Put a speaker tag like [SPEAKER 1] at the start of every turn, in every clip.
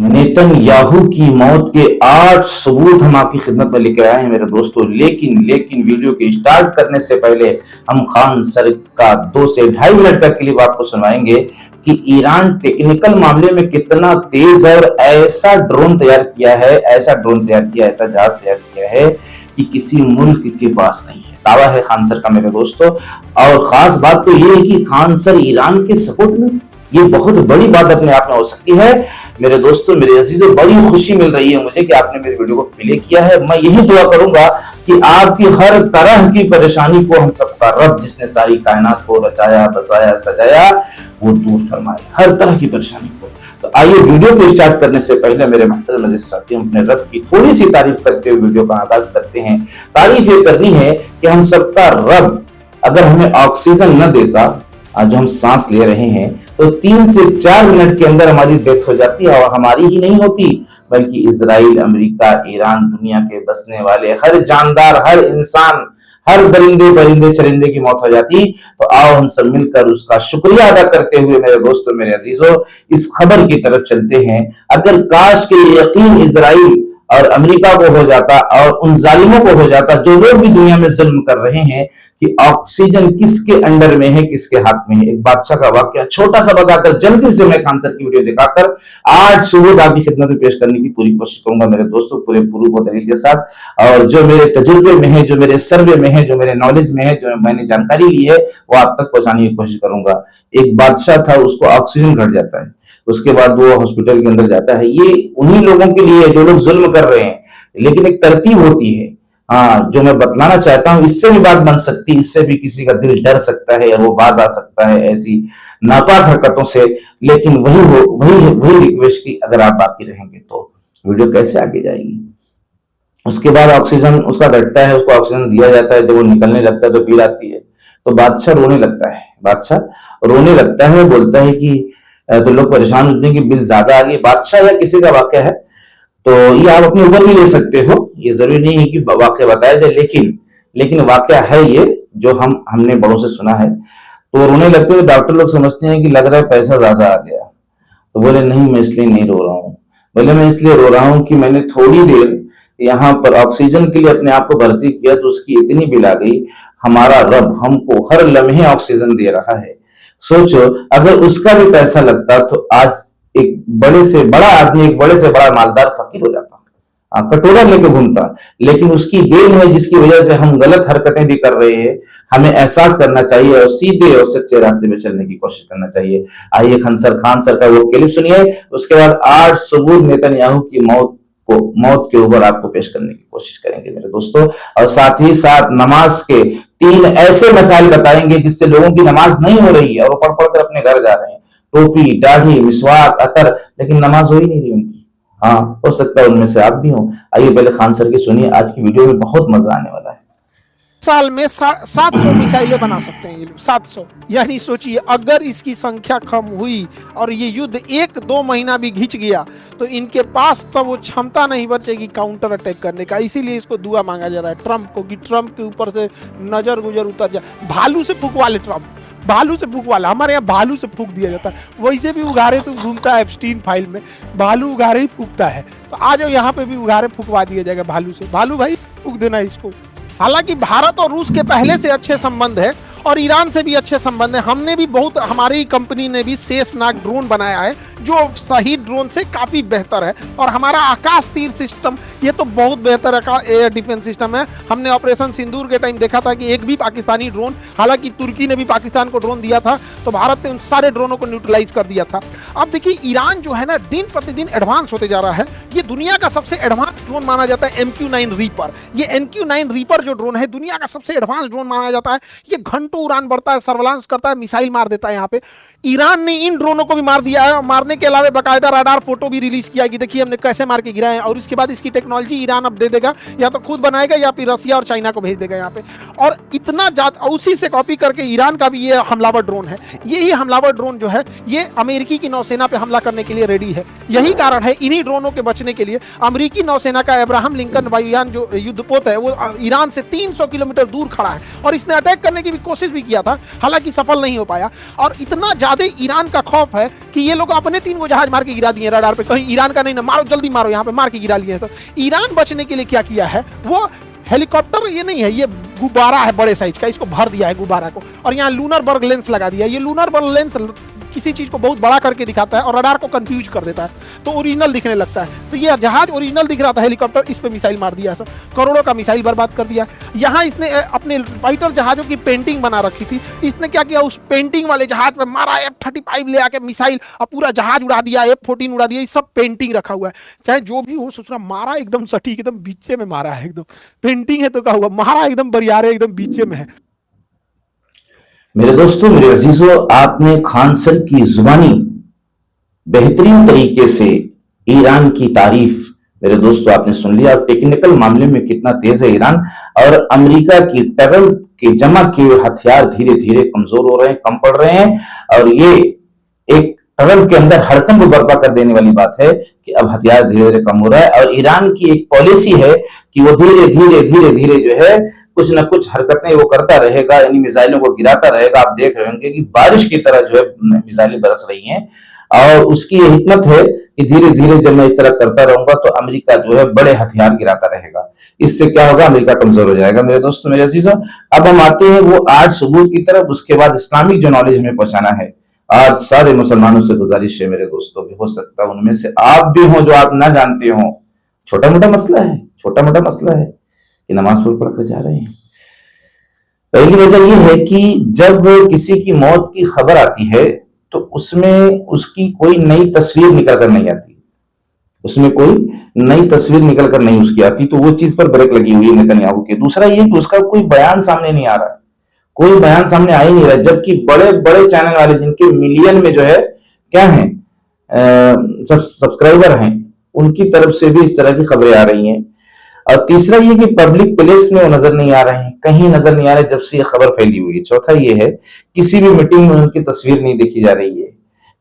[SPEAKER 1] Netanyahu की मौत के 8 सबूत हम आपकी खिदमत में लेकर आए हैं मेरे दोस्तों। लेकिन वीडियो के स्टार्ट करने से पहले हम खान सर का 2 से 2.5 मिनट का क्लिप आपको सुनवाएंगे कि ईरान टेक्निकल मामले में कितना तेज है और ऐसा ड्रोन तैयार किया है, ऐसा जहाज तैयार किया है कि किसी मुल्क के पास नहीं है। दावा है खान सर का मेरे दोस्तों। और खास बात तो ये है कि खान सर ईरान के सपोर्ट में, ये बहुत बड़ी बात अपने आप में हो सकती है मेरे दोस्तों। मेरे अजीजों, बड़ी खुशी मिल रही है मुझे कि आपने मेरे वीडियो को प्ले किया है। मैं यही दुआ करूंगा कि आपकी हर तरह की परेशानी को हम सबका रब, जिसने सारी कायनात को रचाया, बसाया, सजाया, वो दूर फरमाए हर तरह की परेशानी को। तो आइए वीडियो को स्टार्ट करने से पहले मेरे महतरम अजीज साथियों, अपने रब की थोड़ी सी तारीफ करते हुए वीडियो का आगाज करते हैं। तारीफ ये करनी है कि हम सबका रब अगर हमें ऑक्सीजन न देता, जो हम सांस ले रहे हैं, तो 3 से 4 मिनट के अंदर हमारी डेथ हो जाती है। और हमारी ही नहीं होती, बल्कि इजराइल, अमेरिका, ईरान, दुनिया के बसने वाले हर जानदार, हर इंसान, हर दरिंदे, परिंदे, चरिंदे की मौत हो जाती। तो आओ हम सब मिलकर उसका शुक्रिया अदा करते हुए मेरे दोस्तों, मेरे अजीजों, इस खबर की तरफ चलते हैं। अगर काश के यकीन इजराइल और अमेरिका को हो जाता और उन जालिमों को हो जाता जो लोग भी दुनिया में जुल्म कर रहे हैं, कि ऑक्सीजन किसके अंडर में है, किसके हाथ में है। एक बादशाह का वाकया छोटा सा बताकर जल्दी से मैं खान सर की वीडियो दिखाकर आज सुबह आपकी खिदमत में पेश करने की पूरी कोशिश करूंगा मेरे दोस्तों, पूरे प्रूफ और दलील के साथ। और जो मेरे तजुर्बे में है, जो मेरे सर्वे में है, जो मेरे नॉलेज में है, जो मैंने जानकारी ली है, वो आप तक पहुंचाने की कोशिश करूंगा। एक बादशाह था, उसको ऑक्सीजन घट जाता है, उसके बाद वो हॉस्पिटल के अंदर जाता है। ये उन्हीं लोगों के लिए जो लोग जुल्म कर रहे हैं, लेकिन एक तरतीब होती है। जो मैं बतलाना चाहता हूं, इससे भी बात बन सकती है, इससे भी किसी का दिल डर सकता है या वो बाज आ सकता है ऐसी नापाक हरकतों से। लेकिन वही रिक्वेस्ट की अगर आप बाकी रहेंगे तो वीडियो कैसे आगे जाएगी। उसके बाद ऑक्सीजन उसका घटता है, उसको ऑक्सीजन दिया जाता है। जब वो निकलने लगता है तो भीड़ आती है, तो बादशाह रोने लगता है, बोलता है कि तो लोग परेशान होते हैं कि बिल ज्यादा आ गई। बादशाह या किसी का वाकया है, तो ये आप अपने ऊपर भी ले सकते हो, ये जरूरी नहीं है कि वाकया बताया जाए, लेकिन वाकया है ये जो हमने बड़ों से सुना है। तो रोने लगते हुए डॉक्टर लोग समझते हैं कि लग रहा है पैसा ज्यादा आ गया। तो बोले नहीं, मैं इसलिए नहीं रो रहा हूँ। बोले मैं इसलिए रो रहा हूँ कि मैंने थोड़ी देर यहाँ पर ऑक्सीजन के लिए अपने आप को भर्ती किया, तो उसकी इतनी बिल आ गई। हमारा रब हमको हर लम्हे ऑक्सीजन दे रहा है। सोचो, अगर उसका भी पैसा लगता तो आज एक बड़े से बड़ा आदमी, एक बड़े से बड़ा मालदार फकीर हो जाता, कटोरा लेके घूमता। लेकिन उसकी देन है जिसकी वजह से हम गलत हरकतें भी कर रहे हैं। हमें एहसास करना चाहिए और सीधे और सच्चे रास्ते में चलने की कोशिश करना चाहिए। आइए खान सर का वो क्लिप सुनिए, उसके बाद 8 सबूत नेतन्याहू की मौत के ऊपर आपको पेश करने की कोशिश करेंगे मेरे दोस्तों। और साथ ही साथ नमाज के 3 ऐसे मसाइल बताएंगे जिससे लोगों की नमाज नहीं हो रही है और वो पढ़ पढ़ कर अपने घर जा रहे हैं, टोपी, दाढ़ी, मिसवाक, अतर, लेकिन नमाज हो ही नहीं रही उनकी। हाँ, हो सकता है उनमें से आप भी हो। आइए पहले खान सर की सुनिए, आज की वीडियो में बहुत मजा आने वाला है।
[SPEAKER 2] साल में 700 मिसाइलें बना सकते हैं ये लोग, 700। यानी सोचिए, अगर इसकी संख्या कम हुई और ये युद्ध 1-2 महीना भी घिंच गया, तो इनके पास तो वो क्षमता नहीं बचेगी काउंटर अटैक करने का। इसीलिए इसको दुआ मांगा जा रहा है ट्रंप को, कि ट्रंप के ऊपर से नजर गुजर उतर जाए। भालू से फूंकवा ले ट्रंप, भालू से फूंक वाला। हमारे यहाँ भालू से फूंक दिया जाता है, वैसे भी उगारे तो घूमता है एप्स्टीन फाइल में, भालू उगारे ही फूंकता है। तो आज यहाँ पे भी उगारे फूंकवा दिया जाएगा भालू से। भालू भाई फूंक देना इसको। हालांकि भारत और रूस के पहले से अच्छे संबंध है और ईरान से भी अच्छे संबंध है। हमने भी बहुत, हमारी कंपनी ने भी शेषनाग ड्रोन बनाया है जो सही ड्रोन से काफी बेहतर है। और हमारा आकाश तीर सिस्टम ये तो बहुत बेहतर एयर डिफेंस सिस्टम है। हमने ऑपरेशन सिंदूर के टाइम देखा था कि एक भी पाकिस्तानी ड्रोन, हालांकि तुर्की ने भी पाकिस्तान को ड्रोन दिया था, तो भारत ने उन सारे ड्रोनों को न्यूट्रलाइज कर दिया था। अब देखिए, ईरान जो है ना, दिन प्रतिदिन एडवांस होते जा रहा है। ये दुनिया का सबसे एडवांस ड्रोन माना जाता है MQ-9 रीपर। ये MQ-9 रीपर जो ड्रोन है, दुनिया का सबसे एडवांस ड्रोन माना जाता है। ये घंटों उड़ान बढ़ता है, सर्वेलांस करता है, मिसाइल मार देता है। यहाँ पे ईरान ने इन ड्रोनों को भी मार दिया है। मारने के अलावा बाकायदा राडार फोटो भी रिलीज किया कि देखिए हमने कैसे मार के गिराए हैं। और इसके बाद इसकी टेक्नोलॉजी ईरान अब दे देगा, या तो खुद बनाएगा या फिर रसिया और चाइना को भेज देगा यहाँ पे। और इतना ज्यादा उसी से कॉपी करके ईरान का भी ये हमलावर ड्रोन है। यही हमलावर ड्रोन जो है ये अमेरिकी की नौसेना पे हमला करने के लिए रेडी है। यही कारण है, इन्हीं ड्रोनों के बचने के लिए अमेरिकी नौसेना का अब्राहम लिंकन वायुयान जो युद्धपोत है, वो ईरान से 300 किलोमीटर दूर खड़ा है। और इसने अटैक करने की भी कोशिश भी किया था, हालांकि सफल नहीं हो पाया। और इतना ज्यादा ज्यादा ईरान का खौफ है कि ये लोग अपने 3 वो जहाज मार के गिरा दिए रडार पे, कहीं ईरान का नहीं ना, मारो जल्दी मारो, यहाँ पे मार के गिरा लिए। तो ईरान बचने के लिए क्या किया है, वो हेलीकॉप्टर ये नहीं है, ये गुब्बारा है बड़े साइज का, इसको भर दिया है गुब्बारा को, और यहाँ लूनर बर्ग लेंस लगा दिया। ये लूनर बर्ग लेंस किसी चीज को बहुत बड़ा करके दिखाता है और रडार को कंफ्यूज कर देता है, तो ओरिजिनल दिखने लगता है। तो ये जहाज ओरिजिनल दिख रहा था हेलीकॉप्टर, इस पे मिसाइल मार दिया, सब करोड़ों का मिसाइल बर्बाद कर दिया। यहाँ इसने अपने फाइटर जहाजों की पेंटिंग बना रखी थी, इसने क्या किया, उस पेंटिंग वाले जहाज पे मारा F-35 ले आके मिसाइल, और पूरा जहाज उड़ा दिया, F-14 उड़ा दिया। ये सब पेंटिंग रखा हुआ है, चाहे जो भी हो, सोच रहा मारा एकदम सटीक, एकदम बीचे में मारा है, एकदम पेंटिंग है तो क्या हुआ, मारा एकदम बरियारे, एकदम बीचे में है।
[SPEAKER 1] मेरे दोस्तों, मेरे अजीजों, आपने खान सर की जुबानी बेहतरीन तरीके से ईरान की तारीफ मेरे दोस्तों आपने सुन लिया। और टेक्निकल मामले में कितना तेज है ईरान, और अमेरिका की टनल के जमा किए हुए हथियार धीरे धीरे कमजोर हो रहे हैं, कम पड़ रहे हैं। और ये एक टनल के अंदर हड़कंप बर्पा कर देने वाली बात है कि अब हथियार धीरे धीरे कम हो रहा है। और ईरान की एक पॉलिसी है कि वो धीरे धीरे धीरे धीरे जो है कुछ न कुछ हरकतें वो करता रहेगा, यानी मिसाइलों को गिराता रहेगा। आप देख रहे होंगे कि बारिश की तरह जो है मिसाइलें बरस रही हैं, और उसकी ये हिकमत है कि धीरे धीरे जब मैं इस तरह करता रहूंगा तो अमेरिका जो है बड़े हथियार गिराता रहेगा। इससे क्या होगा, अमेरिका कमजोर हो जाएगा। मेरे दोस्तों, मेरे अजीजों, अब हम आते हैं वो 8 सबूत की तरफ। उसके बाद इस्लामिक जो नॉलेज हमें पहुंचाना है, आज सारे मुसलमानों से गुजारिश है मेरे दोस्तों, भी हो सकता है उनमें से आप भी हो जो आप ना जानते हो। छोटा मोटा मसला है, छोटा मोटा मसला है कि नमाज पढ़ कर जा रहे हैं। पहली वजह यह है कि जब किसी की मौत की खबर आती है तो उसमें उसकी कोई नई तस्वीर निकल कर नहीं आती, उसमें कोई नई तस्वीर निकल कर नहीं उसकी आती, तो वो चीज पर ब्रेक लगी हुई है नेतन्याहू के। दूसरा ये कि उसका कोई बयान सामने नहीं आ रहा है, कोई बयान सामने आ ही नहीं रहा, जबकि बड़े बड़े चैनल वाले जिनके मिलियन में जो है क्या है सब्सक्राइबर हैं, उनकी तरफ से भी इस तरह की खबरें आ रही हैं। और तीसरा ये कि पब्लिक प्लेस में वो नजर नहीं आ रहे हैं, कहीं नजर नहीं आ रहे जब से ये खबर फैली हुई है। चौथा ये है किसी भी मीटिंग में उनकी तस्वीर नहीं देखी जा रही है,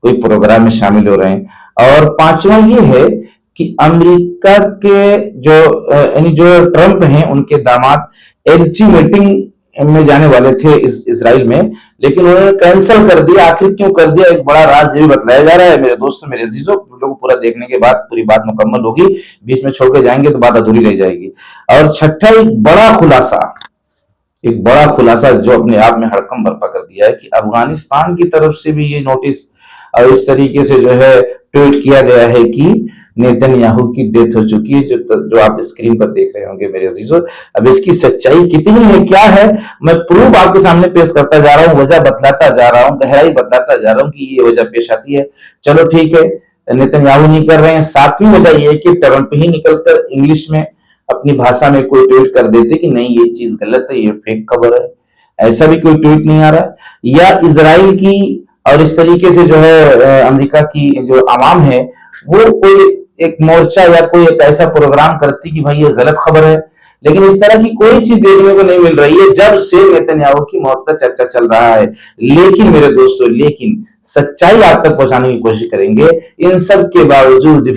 [SPEAKER 1] कोई प्रोग्राम में शामिल हो रहे हैं। और पांचवा ये है कि अमेरिका के जो यानी जो ट्रंप हैं उनके दामाद एलची मीटिंग में जाने वाले थे इजराइल में, लेकिन उन्होंने कैंसिल कर दिया। आखिर क्यों कर दिया, एक बड़ा राज ये भी बतलाया जा रहा है मेरे दोस्तों, मेरे अजीजों। वीडियो को पूरा देखने के बाद पूरी बात मुकम्मल होगी, बीच में छोड़ के जाएंगे तो बात अधूरी रह जाएगी। और छठा, एक बड़ा खुलासा जो अपने आप में हड़कंप बर्पा कर दिया है कि अफगानिस्तान की तरफ से भी ये नोटिस और इस तरीके से जो है ट्वीट किया गया है कि नेतन्याहू की डेथ हो चुकी है, जो आप स्क्रीन पर देख रहे होंगे मेरे अजीजों। अब इसकी सच्चाई कितनी है, क्या है, मैं प्रूफ आपके सामने पेश करता जा रहा हूं, वजह बतलाता जा रहा हूं, गहराई बतलाता जा रहा हूं कि ये वजह पेश आती है। चलो ठीक है, नेतन्याहू नहीं कर रहे हैं। सातवीं वजह ये है कि ट्रंप ही निकलकर इंग्लिश में अपनी भाषा में कोई ट्वीट कर देते कि नहीं ये चीज गलत है, ये फेक खबर है, ऐसा भी कोई ट्वीट नहीं आ रहा। या इजराइल की और इस तरीके से जो है अमेरिका की जो आवाम है वो कोई एक मोर्चा या कोई एक ऐसा प्रोग्राम करती कि भाई ये गलत खबर है, लेकिन इस तरह की कोई चीज देखने को नहीं मिल रही है जब से नेतन्याहू की मौत का चर्चा चल रहा है। लेकिन मेरे दोस्तों, लेकिन सच्चाई आप तक पहुंचाने की कोशिश करेंगे। इन सब के बावजूद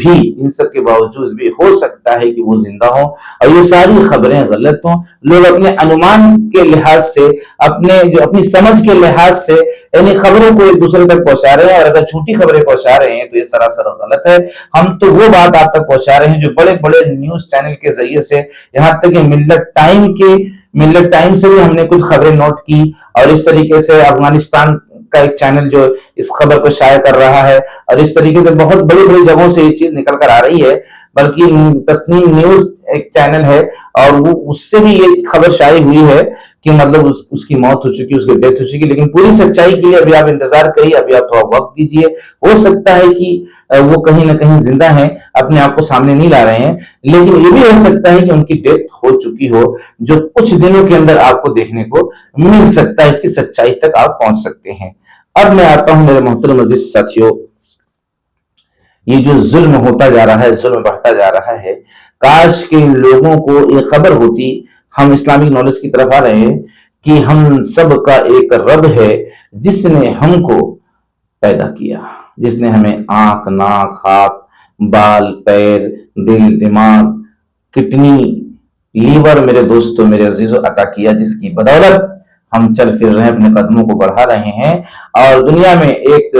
[SPEAKER 1] भी हो सकता है कि वो जिंदा हो और ये सारी खबरें गलत हों। लोग अपने अनुमान के लिहाज से, अपनी समझ के लिहाज से यानी खबरों को एक दूसरे तक पहुंचा रहे हैं, और अगर झूठी खबरें पहुंचा रहे हैं तो ये सरासर गलत है। हम तो वो बात आप तक पहुंचा रहे हैं जो बड़े बड़े न्यूज चैनल के जरिए से, यहाँ तक कि मिल्लत टाइम से भी हमने कुछ खबरें नोट की, और इस तरीके से अफगानिस्तान का एक चैनल जो इस खबर को शाया कर रहा है, और इस तरीके से बहुत बड़ी बड़ी जगहों से ये चीज निकल कर आ रही है। बल्कि तस्नीम न्यूज एक चैनल है और वो उससे भी ये खबर शाया हुई है कि मतलब उसकी मौत हो चुकी, उसकी डेथ हो चुकी। लेकिन पूरी सच्चाई के लिए अभी आप इंतजार करिए, अभी आप थोड़ा वक्त दीजिए। हो सकता है कि वो कहीं ना कहीं जिंदा हैं, अपने आप को सामने नहीं ला रहे हैं, लेकिन ये भी हो सकता है कि उनकी डेथ हो चुकी हो, जो कुछ दिनों के अंदर आपको देखने को मिल सकता है। इसकी सच्चाई तक आप पहुंच सकते हैं। अब मैं आता हूं मेरे मोहतरम अजीज साथियों, ये जो जुल्म होता जा रहा है, जुल्म बढ़ता जा रहा है, काश के लोगों को ये खबर होती। हम इस्लामिक नॉलेज की तरफ आ रहे हैं कि हम सब का एक रब है जिसने हमको पैदा किया, जिसने हमें आंख, नाक, हाथ, बाल, पैर, दिल, दिमाग, किडनी, लीवर मेरे दोस्तों, मेरे अजीजों अता किया, जिसकी बदौलत ہم چل پھر رہے ہیں, اپنے قدموں کو بڑھا رہے ہیں اور دنیا میں ایک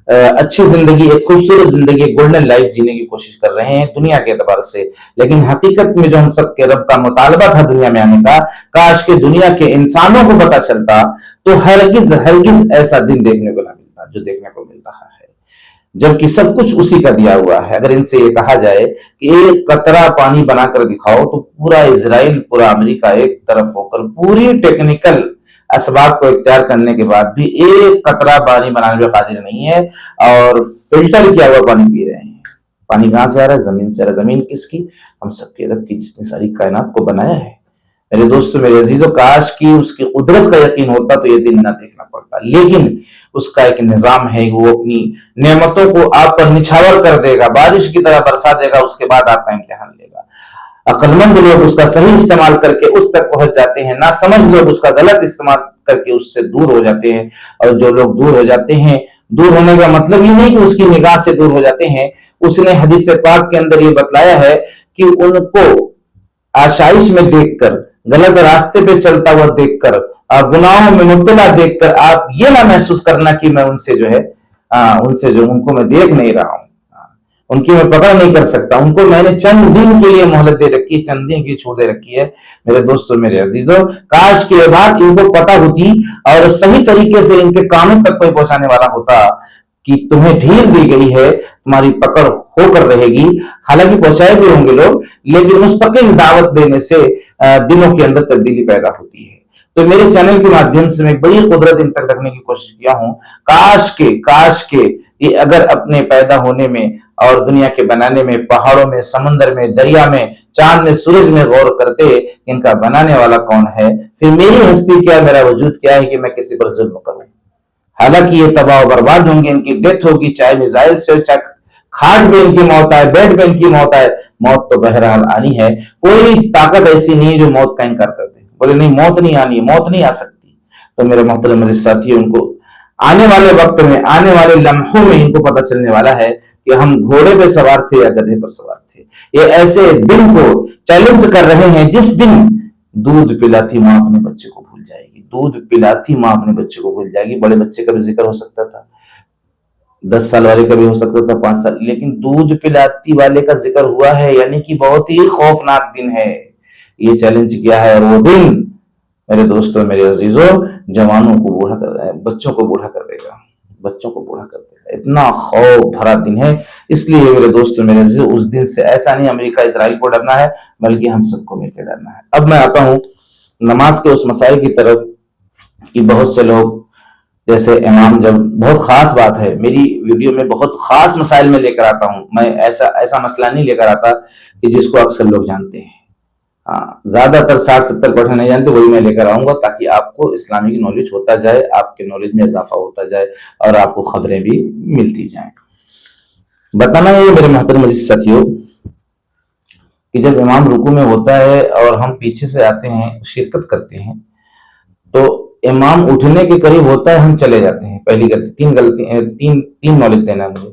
[SPEAKER 1] اچھی زندگی, ایک خوبصورت زندگی, ایک گولڈن لائف جینے کی کوشش کر رہے ہیں دنیا کے اعتبار سے. لیکن حقیقت میں جو ہم سب کے رب کا مطالبہ تھا دنیا میں آنے کا, کاش کہ دنیا کے انسانوں کو پتہ چلتا تو ہرگز ایسا دن دیکھنے کو نہ ملتا جو دیکھنے کو مل رہا ہے, جبکہ سب کچھ اسی کا دیا ہوا ہے. اگر ان سے یہ کہا جائے کہ ایک قطرہ پانی بنا کر دکھاؤ تو پورا اسرائیل, پورا امریکہ ایک طرف ہو کر پوری ٹیکنیکل اسباب کو اختیار کرنے کے بعد بھی ایک قطرہ پانی بنانے میں قادر نہیں ہے, اور فلٹر کیا ہوا پانی پی رہے ہیں. پانی کہاں سے آ رہا ہے؟ زمین سے آ رہا ہے. زمین کس کی؟ ہم سب کے رب کی, جس نے ساری کائنات کو بنایا ہے. میرے دوستو, میرے عزیزو, کاش کی اس کی قدرت کا یقین ہوتا تو یہ دن نہ دیکھنا پڑتا. لیکن اس کا ایک نظام ہے, وہ اپنی نعمتوں کو آپ پر نچھاور کر دے گا, بارش کی طرح برسا دے گا, اس کے بعد آپ کا امتحان لے گا. عقلمند لوگ اس کا صحیح استعمال کر کے اس تک پہنچ جاتے ہیں, ناسمجھ لوگ اس کا غلط استعمال کر کے اس سے دور ہو جاتے ہیں. اور جو لوگ دور ہو جاتے ہیں, دور ہونے کا مطلب یہ نہیں کہ اس کی نگاہ سے دور ہو جاتے ہیں. اس نے حدیث پاک کے اندر یہ بتلایا ہے کہ ان کو آشائش میں دیکھ کر, غلط راستے پہ چلتا ہوا دیکھ کر, گناہوں میں مبتلا دیکھ کر آپ یہ نہ محسوس کرنا کہ میں ان سے ان کو میں دیکھ نہیں رہا ہوں, ان کی میں پکڑ نہیں کر سکتا, ان کو میں نے چند دن کے لیے مہلت دے رکھی ہے, چند دن کی چھوٹ دے رکھی ہے. میرے دوستو, میرے عزیزو, کاش کہ یہ بات ان کو پتہ ہوتی اور صحیح طریقے سے ان کے کانوں تک کوئی پہنچانے والا ہوتا کہ تمہیں ڈھیل دی گئی ہے, تمہاری پکڑ ہو کر رہے گی. حالانکہ پہنچائے بھی ہوں گے لوگ, لیکن مستقل دعوت دینے سے دلوں کے اندر تبدیلی پیدا ہوتی ہے. تو میرے چینل کے مادھیم سے میں ایک بڑی قدرت ان تک رکھنے کی کوشش کیا ہوں. کاش کے یہ اگر اپنے پیدا ہونے میں اور دنیا کے بنانے میں, پہاڑوں میں, سمندر میں, دریا میں, چاند میں, سورج میں غور کرتے ان کا بنانے والا کون ہے, پھر میری ہستی کیا, میرا وجود کیا ہے کہ میں کسی پر ظلم کروں. حالانکہ یہ تباہ و برباد ہوں گے, ان کی ڈیتھ ہوگی, چاہے میزائل سے, چاہے کھاٹ پہ ان کی موت آئے, بیڈ پہ ان کی موت آئے, موت تو بہرحال آنی ہے. کوئی طاقت ایسی نہیں جو موت کا انکار کر دے, بولے نہیں موت نہیں آنی, موت نہیں آ سکتی. تو میرے محترم عزیز ساتھیوں, ان کو آنے والے وقت میں, آنے والے لمحوں میں ان کو پتہ چلنے والا ہے کہ ہم گھوڑے پہ سوار تھے یا گدھے پر سوار تھے. یہ ایسے دن کو چیلنج کر رہے ہیں جس دن دودھ پلاتی ماں اپنے بچے کو بھول جائے گی, دودھ پلاتی ماں اپنے بچے کو بھول جائے گی. بڑے بچے کا بھی ذکر ہو سکتا تھا, 10 سال والے کا بھی ہو سکتا تھا, 5 سال, لیکن دودھ پلاتی والے کا ذکر ہوا ہے, یعنی کہ بہت ہی خوفناک دن ہے. یہ چیلنج کیا ہے, اور وہ دن میرے دوستوں, میرے عزیزوں, جوانوں کو بوڑھا کر دے گا, بچوں کو بوڑھا کر دے گا, بچوں کو بوڑھا کر دے گا. اتنا خوف بھرا دن ہے. اس لیے میرے دوستوں, میرے عزیزوں, اس دن سے ایسا نہیں امریکہ اسرائیل کو ڈرنا ہے, بلکہ ہم سب کو مل کے ڈرنا ہے. اب میں آتا ہوں نماز کے اس مسائل کی طرف کہ بہت سے لوگ, جیسے امام, جب بہت خاص بات ہے, میری ویڈیو میں بہت خاص مسائل میں لے کر آتا ہوں. میں ایسا مسئلہ نہیں لے کر آتا کہ جس کو اکثر لوگ جانتے ہیں. زیادہ تر 60-70% نہیں جانتے, وہی میں لے کر آؤں گا تاکہ آپ کو اسلامی کی نالج ہوتا جائے, آپ کے نالج میں اضافہ ہوتا جائے, اور آپ کو خبریں بھی ملتی جائیں. بتانا یہ میرے محترم عزیز ساتھیوں کہ جب امام رکوع میں ہوتا ہے اور ہم پیچھے سے آتے ہیں, شرکت کرتے ہیں, تو امام اٹھنے کے قریب ہوتا ہے, ہم چلے جاتے ہیں. پہلی غلطی, تین نالج دینا ہے مجھے.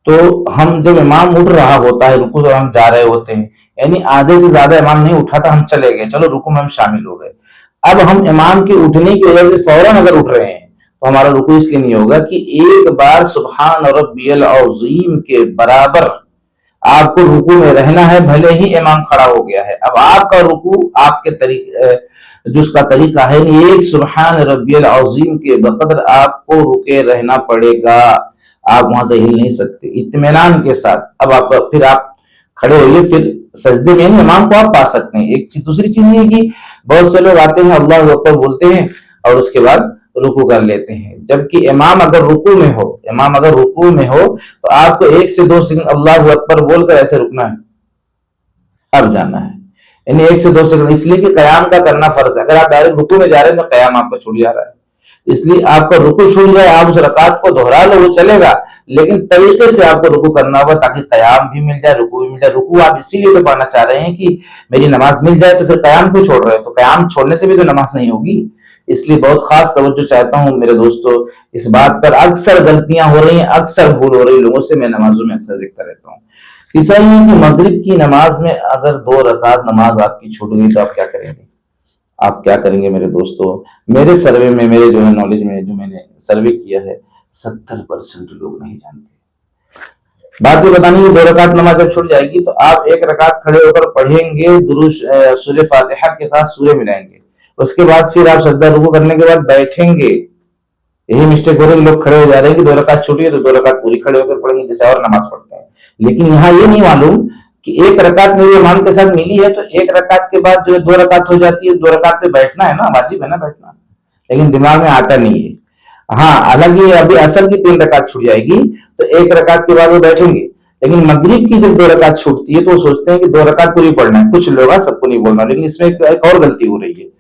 [SPEAKER 1] تو ہم جب امام اٹھ رہا ہوتا ہے رکوع سے, ہم جا رہے ہوتے ہیں, یعنی آدھے سے زیادہ امام نہیں اٹھا تھا, ہم چلے گئے, چلو رکوع میں ہم شامل ہو گئے. اب ہم امام کے اٹھنے کی وجہ سے فوراً اگر اٹھ رہے ہیں تو ہمارا رکوع اس لیے نہیں ہوگا کہ ایک بار سبحان ربی العظیم کے برابر آپ کو رکوع میں رہنا ہے, بھلے ہی امام کھڑا ہو گیا ہے. اب آپ کا رکوع آپ کے طریقے, جو اس کا طریقہ ہے, ایک سبحان ربی العظیم کے بقدر آپ کو رکے رہنا پڑے گا. آپ وہاں سے ہل نہیں سکتے اطمینان کے ساتھ. اب پھر آپ کھڑے ہوئیے, پھر سجدے میں امام کو آپ پا سکتے ہیں. ایک چیز, دوسری چیز یہ کہ بہت سے لوگ آتے ہیں, اللہ اکبر بولتے ہیں اور اس کے بعد رکوع کر لیتے ہیں, جبکہ امام اگر رکوع میں ہو تو آپ کو 1 سے 2 سیکنڈ اللہ اکبر بول کر ایسے رکنا ہے, اب جانا ہے. یعنی 1 سے 2 سیکنڈ, اس لیے کہ قیام کا کرنا فرض ہے. اگر آپ ڈائریکٹ رکوع میں جا رہے ہیں تو قیام آپ کا چھوٹ جا رہا ہے. اس لیے آپ کا رکوع چھوٹ جائے, آپ اس رکعت کو دہرا لو, وہ چلے گا, لیکن طریقے سے آپ کو رکوع کرنا ہوگا تاکہ قیام بھی مل جائے, رکوع بھی مل جائے. رکوع آپ اسی لیے تو پانا چاہ رہے ہیں کہ میری نماز مل جائے, تو پھر قیام کیوں چھوڑ رہے ہیں؟ تو قیام چھوڑنے سے بھی تو نماز نہیں ہوگی. اس لیے بہت خاص توجہ چاہتا ہوں میرے دوستو اس بات پر. اکثر غلطیاں ہو رہی ہیں, اکثر بھول ہو رہی لوگوں سے, میں نمازوں میں اکثر دیکھتا رہتا ہوں. عیسائی کہ مغرب کی نماز میں اگر 2 رکعت نماز آپ کی چھوٹ گئی تو آپ کیا کریں گے؟ آپ کیا کریں گے میرے دوستو؟ میرے سروے میں، میرے جو ہے نالج میں، جو میں نے سروے کیا ہے، 70% لوگ نہیں جانتے۔ بات یہ بتانے کی 2 رکعت نماز جب چھوٹ جائے گی تو آپ 1 رکعت کھڑے ہو کر پڑھیں گے، سورہ فاتحہ کے ساتھ سورہ ملائیں گے، اس کے بعد پھر آپ سجدہ رکوع کرنے کے بعد بیٹھیں گے۔ یہی مسٹیک ہو رہی ہے، لوگ کھڑے ہو جا رہے ہیں کہ 2 رکعت چھوٹی ہے تو 2 رکعت پوری کھڑے ہو کر پڑھیں گے جیسے اور نماز پڑھتے ہیں، لیکن یہاں یہ نہیں معلوم کہ 1 رکعت میرے امام کے ساتھ ملی ہے تو 1 رکعت کے بعد جو ہے 2 رکعت ہو جاتی ہے، 2 رکعت پہ بیٹھنا ہے نا، واجب ہے نا بیٹھنا، لیکن دماغ میں آتا نہیں ہے۔ ہاں حالانکہ ابھی اصل کی 3 رکعت چھوٹ جائے گی تو 1 رکعت کے بعد وہ بیٹھیں گے، لیکن مغرب کی جب 2 رکعت چھوٹتی ہے تو وہ سوچتے ہیں کہ 2 رکعت پوری پڑھنا ہے، کچھ لوگ سب کو نہیں بولنا، لیکن اس میں ایک اور غلطی ہو رہی ہے۔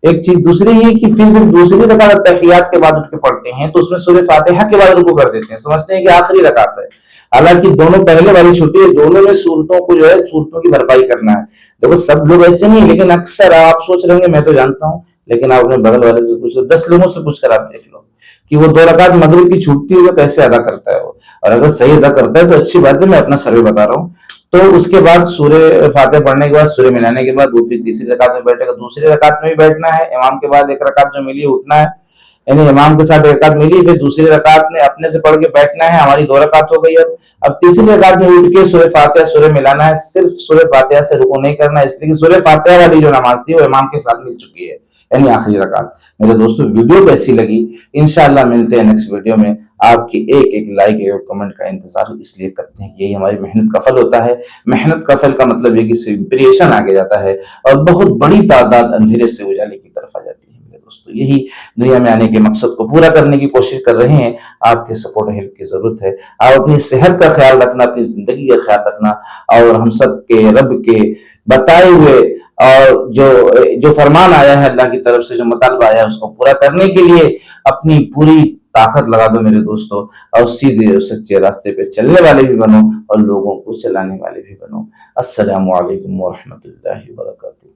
[SPEAKER 1] ایک چیز دوسری یہ کہ پھر جب دوسری رکعت تحیات کے بعد اٹھ کے پڑھتے ہیں تو اس میں سورہ فاتحہ کے بعد رکوع کر دیتے ہیں، سمجھتے ہیں کہ آخری رکعت ہے، حالانکہ دونوں پہلے والی چھوٹی ہے، دونوں میں صورتوں کو جو ہے صورتوں کی بھرپائی کرنا ہے۔ دیکھو سب لوگ ایسے نہیں، لیکن اکثر آپ سوچ رہے ہیں میں تو جانتا ہوں، لیکن آپ اپنے بغل والے سے پوچھ لو، 10 لوگوں سے پوچھ کر آپ دیکھ لو کہ وہ 2 رکعت مغرب کی چھوٹتی ہے تو کیسے ادا کرتا ہے وہ، اور اگر صحیح ادا کرتا ہے تو اچھی بات ہے، میں اپنا سروے بتا رہا ہوں۔ تو اس کے بعد سورہ فاتحہ پڑھنے کے بعد سورہ ملانے کے بعد وہ پھر تیسری رکعت میں بیٹھے گا، دوسری رکعت میں بھی بیٹھنا ہے، امام کے بعد 1 رکعت جو ملی ہے اٹھنا ہے، یعنی امام کے ساتھ 1 رکعت ملی، پھر دوسری رکعت میں اپنے سے پڑھ کے بیٹھنا ہے، ہماری 2 رکعت ہو گئی۔ اب تیسری رکعت میں اٹھ کے سورہ فاتحہ سورہ ملانا ہے، صرف سورہ فاتحہ سے رکوع نہیں کرنا ہے، اس لیے کہ سورہ فاتحہ والی جو نماز تھی وہ امام کے ساتھ مل چکی ہے، یعنی آخری رکعت۔ میرے دوستوں ویڈیو کیسی لگی؟ انشاءاللہ ملتے ہیں نیکسٹ ویڈیو میں۔ آپ کی ایک لائک ایک کمنٹ کا انتظار اس لیے کرتے ہیں، یہی ہماری محنت کا پھل ہوتا ہے۔ محنت کا پھل کا مطلب یہ کہ امپریشن آگے جاتا ہے اور بہت بڑی تعداد اندھیرے سے اجالے کی طرف آ جاتی ہے۔ میرے دوستو یہی دنیا میں آنے کے مقصد کو پورا کرنے کی کوشش کر رہے ہیں، آپ کے سپورٹ اور ہیلپ کی ضرورت ہے۔ آپ اپنی صحت کا خیال رکھنا، اپنی زندگی کا خیال رکھنا، اور ہم سب کے رب کے بتائے ہوئے اور جو فرمان آیا ہے اللہ کی طرف سے، جو مطالبہ آیا ہے اس کو پورا کرنے کے لیے اپنی پوری طاقت لگا دو میرے دوستو، اور سیدھے اور سچے راستے پہ چلنے والے بھی بنو اور لوگوں کو چلانے والے بھی بنو۔ السلام علیکم ورحمۃ اللہ وبرکاتہ۔